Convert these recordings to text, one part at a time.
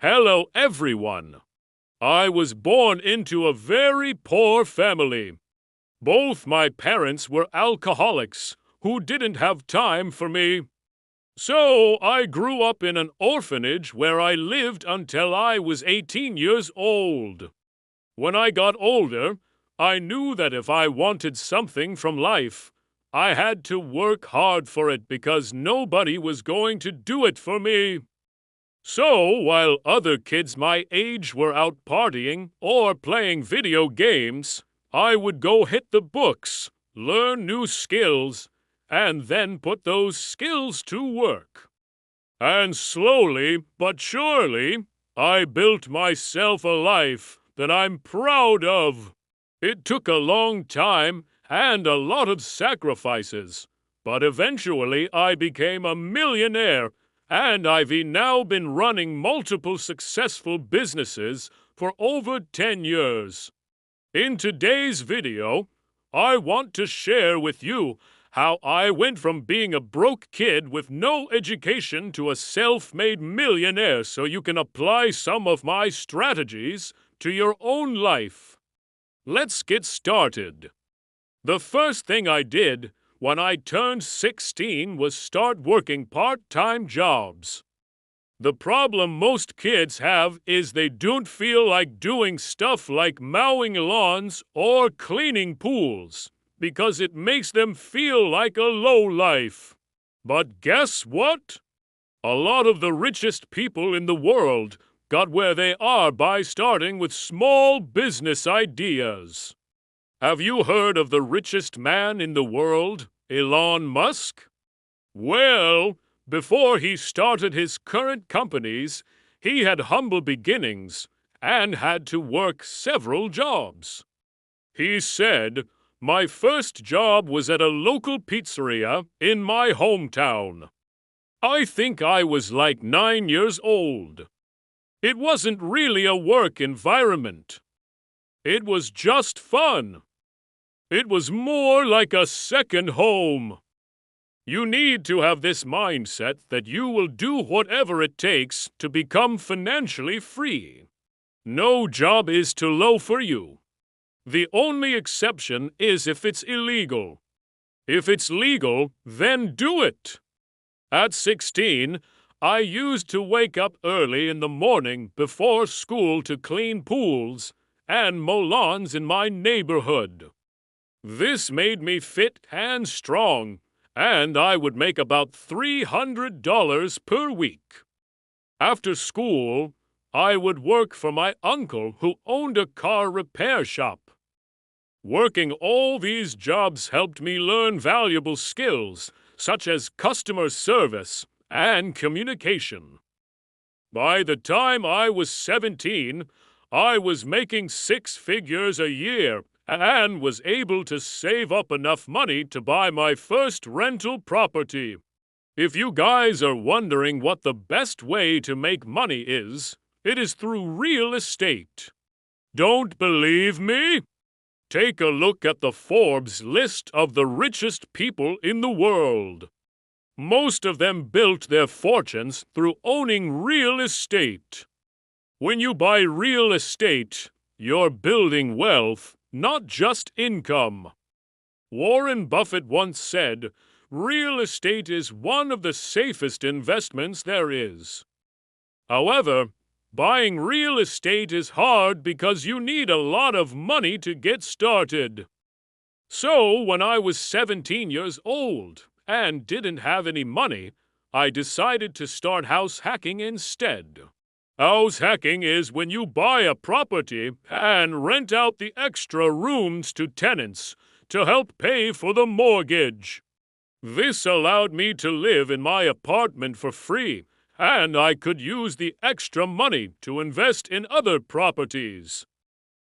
Hello, everyone. I was born into a very poor family. Both my parents were alcoholics who didn't have time for me. So I grew up in an orphanage where I lived until I was 18 years old. When I got older, I knew that if I wanted something from life, I had to work hard for it because nobody was going to do it for me. So, while other kids my age were out partying or playing video games, I would go hit the books, learn new skills, and then put those skills to work. And slowly but surely, I built myself a life that I'm proud of. It took a long time and a lot of sacrifices, but eventually I became a millionaire, and I've now been running multiple successful businesses for over 10 years. In today's video, I want to share with you how I went from being a broke kid with no education to a self-made millionaire so you can apply some of my strategies to your own life. Let's get started. The first thing I did when I turned 16 was start working part-time jobs. The problem most kids have is they don't feel like doing stuff like mowing lawns or cleaning pools because it makes them feel like a lowlife. But guess what? A lot of the richest people in the world got where they are by starting with small business ideas. Have you heard of the richest man in the world, Elon Musk? Well, before he started his current companies, he had humble beginnings and had to work several jobs. He said, "My first job was at a local pizzeria in my hometown. I think I was like 9 years old. It wasn't really a work environment. It was just fun. It was more like a second home." You need to have this mindset that you will do whatever it takes to become financially free. No job is too low for you. The only exception is if it's illegal. If it's legal, then do it. At 16, I used to wake up early in the morning before school to clean pools and mow lawns in my neighborhood. This made me fit and strong, and I would make about $300 per week. After school, I would work for my uncle who owned a car repair shop. Working all these jobs helped me learn valuable skills such as customer service and communication. By the time I was 17, I was making 6 figures a year and was able to save up enough money to buy my first rental property. If you guys are wondering what the best way to make money is, it is through real estate. Don't believe me? Take a look at the Forbes list of the richest people in the world. Most of them built their fortunes through owning real estate. When you buy real estate, you're building wealth, not just income. Warren Buffett once said, "Real estate is one of the safest investments there is." However, buying real estate is hard because you need a lot of money to get started. So, when I was 17 years old and didn't have any money, I decided to start house hacking instead. House hacking is when you buy a property and rent out the extra rooms to tenants to help pay for the mortgage. This allowed me to live in my apartment for free, and I could use the extra money to invest in other properties.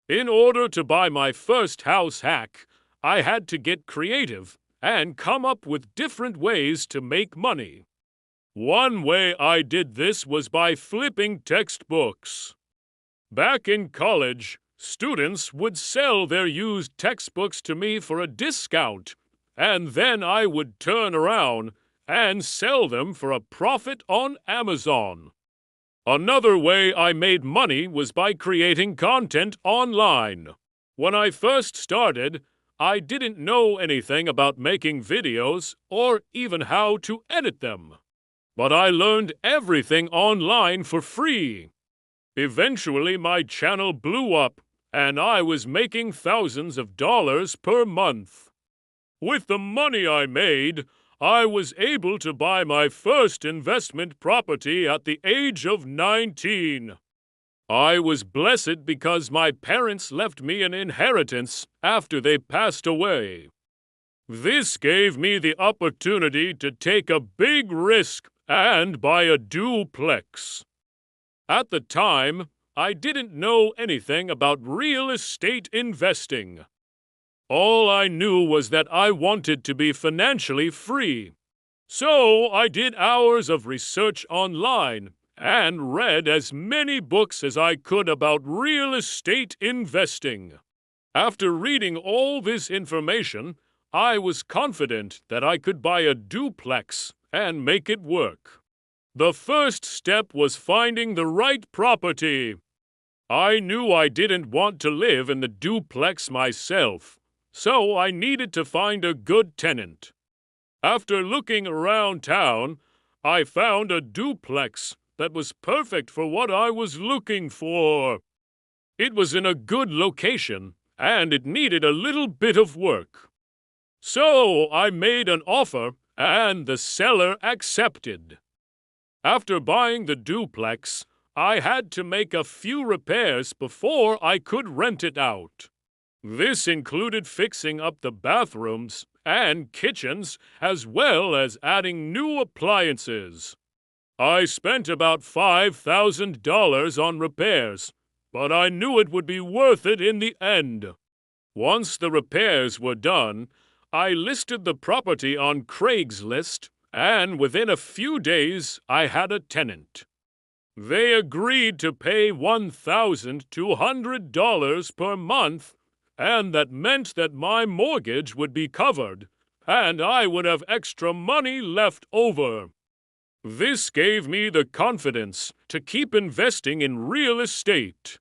In order to buy my first house hack, I had to get creative and come up with different ways to make money. One way I did this was by flipping textbooks. Back in college, students would sell their used textbooks to me for a discount, and then I would turn around and sell them for a profit on Amazon. Another way I made money was by creating content online. When I first started, I didn't know anything about making videos or even how to edit them. But I learned everything online for free. Eventually, my channel blew up, and I was making thousands of dollars per month. With the money I made, I was able to buy my first investment property at the age of 19. I was blessed because my parents left me an inheritance after they passed away. This gave me the opportunity to take a big risk and buy a duplex. At the time, I didn't know anything about real estate investing. All I knew was that I wanted to be financially free. So I did hours of research online and read as many books as I could about real estate investing. After reading all this information, I was confident that I could buy a duplex and make it work. The first step was finding the right property. I knew I didn't want to live in the duplex myself, so I needed to find a good tenant. After looking around town, I found a duplex that was perfect for what I was looking for. It was in a good location, and it needed a little bit of work. So I made an offer, and the seller accepted. After buying the duplex, I had to make a few repairs before I could rent it out. This included fixing up the bathrooms and kitchens, as well as adding new appliances. I spent about $5,000 on repairs, but I knew it would be worth it in the end. Once the repairs were done, I listed the property on Craigslist, and within a few days I had a tenant. They agreed to pay $1,200 per month, and that meant that my mortgage would be covered, and I would have extra money left over. This gave me the confidence to keep investing in real estate.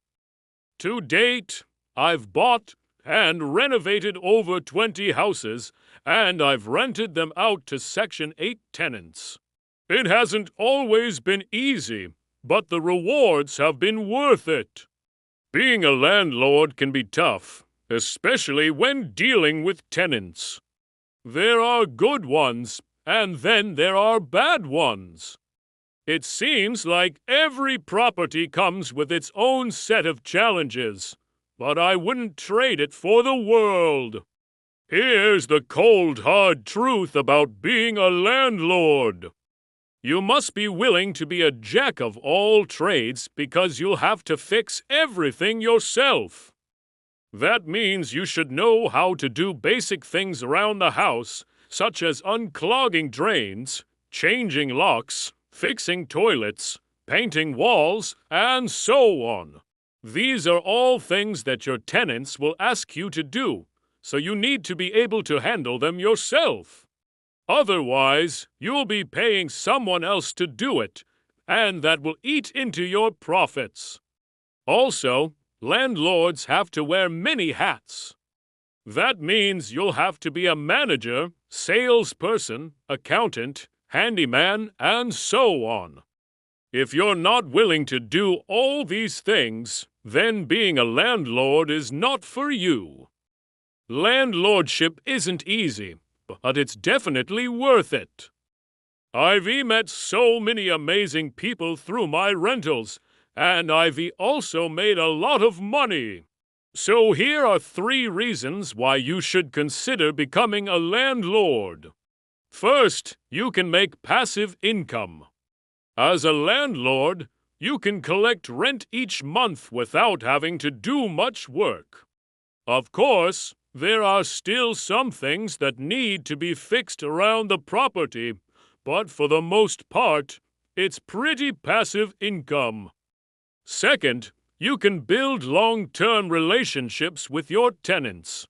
To date, I've bought and renovated over 20 houses, and I've rented them out to Section 8 tenants. It hasn't always been easy, but the rewards have been worth it. Being a landlord can be tough, especially when dealing with tenants. There are good ones, and then there are bad ones. It seems like every property comes with its own set of challenges, but I wouldn't trade it for the world. Here's the cold, hard truth about being a landlord. You must be willing to be a jack of all trades because you'll have to fix everything yourself. That means you should know how to do basic things around the house, such as unclogging drains, changing locks, fixing toilets, painting walls, and so on. These are all things that your tenants will ask you to do, so you need to be able to handle them yourself. Otherwise, you'll be paying someone else to do it, and that will eat into your profits. Also, landlords have to wear many hats. That means you'll have to be a manager, salesperson, accountant, handyman, and so on. If you're not willing to do all these things, then being a landlord is not for you. Landlordship isn't easy, but it's definitely worth it. I've met so many amazing people through my rentals, and I've also made a lot of money. So here are 3 reasons why you should consider becoming a landlord. First, you can make passive income. As a landlord, you can collect rent each month without having to do much work. Of course, there are still some things that need to be fixed around the property, but for the most part, it's pretty passive income. Second, you can build long-term relationships with your tenants.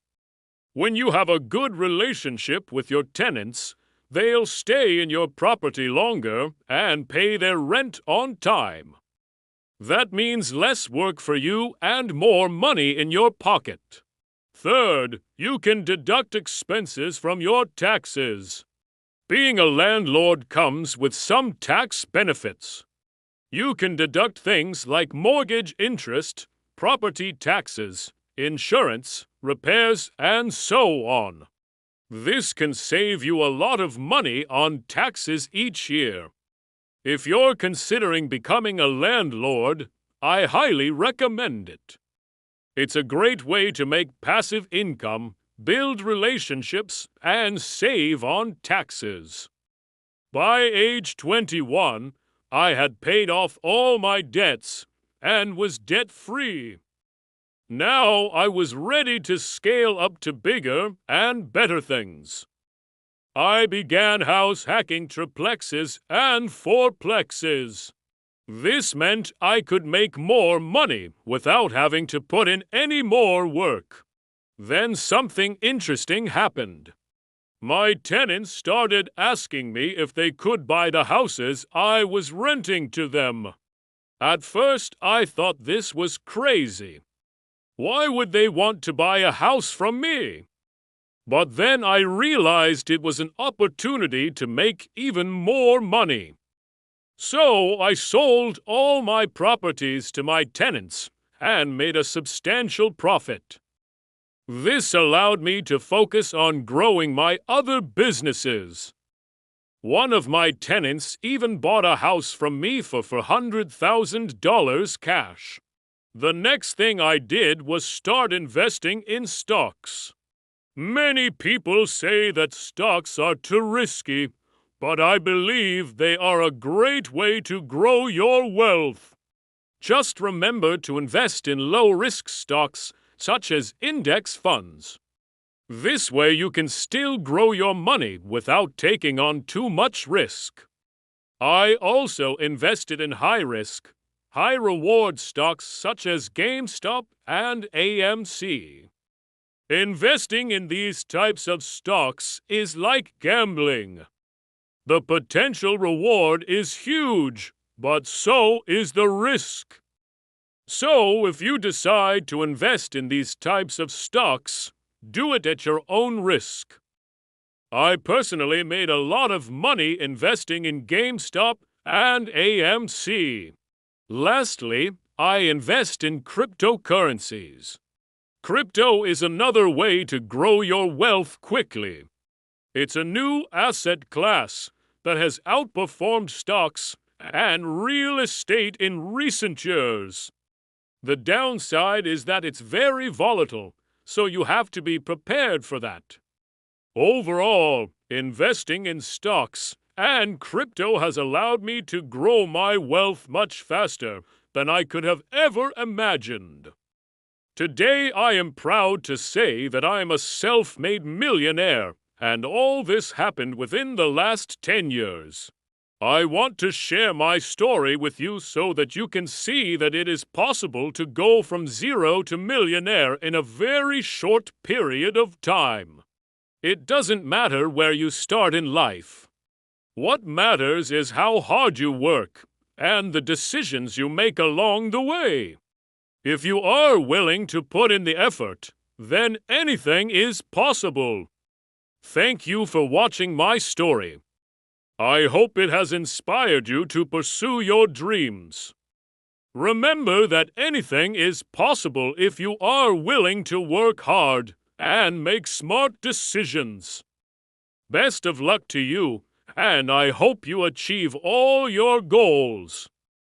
When you have a good relationship with your tenants, they'll stay in your property longer and pay their rent on time. That means less work for you and more money in your pocket. Third, you can deduct expenses from your taxes. Being a landlord comes with some tax benefits. You can deduct things like mortgage interest, property taxes, insurance, repairs, and so on. This can save you a lot of money on taxes each year. If you're considering becoming a landlord, I highly recommend it. It's a great way to make passive income, build relationships, and save on taxes. By age 21, I had paid off all my debts and was debt-free. Now I was ready to scale up to bigger and better things. I began house hacking triplexes and fourplexes. This meant I could make more money without having to put in any more work. Then something interesting happened. My tenants started asking me if they could buy the houses I was renting to them. At first, I thought this was crazy. Why would they want to buy a house from me? But then I realized it was an opportunity to make even more money. So I sold all my properties to my tenants and made a substantial profit. This allowed me to focus on growing my other businesses. One of my tenants even bought a house from me for $400,000 cash. The next thing I did was start investing in stocks. Many people say that stocks are too risky, but I believe they are a great way to grow your wealth. Just remember to invest in low-risk stocks such as index funds. This way you can still grow your money without taking on too much risk. I also invested in high-risk, high-reward stocks such as GameStop and AMC. Investing in these types of stocks is like gambling. The potential reward is huge, but so is the risk. So, if you decide to invest in these types of stocks, do it at your own risk. I personally made a lot of money investing in GameStop and AMC. Lastly, I invest in cryptocurrencies. Crypto is another way to grow your wealth quickly. It's a new asset class that has outperformed stocks and real estate in recent years. The downside is that it's very volatile, so you have to be prepared for that. Overall, investing in stocks and crypto has allowed me to grow my wealth much faster than I could have ever imagined. Today, I am proud to say that I am a self-made millionaire, and all this happened within the last 10 years. I want to share my story with you so that you can see that it is possible to go from zero to millionaire in a very short period of time. It doesn't matter where you start in life. What matters is how hard you work and the decisions you make along the way. If you are willing to put in the effort, then anything is possible. Thank you for watching my story. I hope it has inspired you to pursue your dreams. Remember that anything is possible if you are willing to work hard and make smart decisions. Best of luck to you, and I hope you achieve all your goals.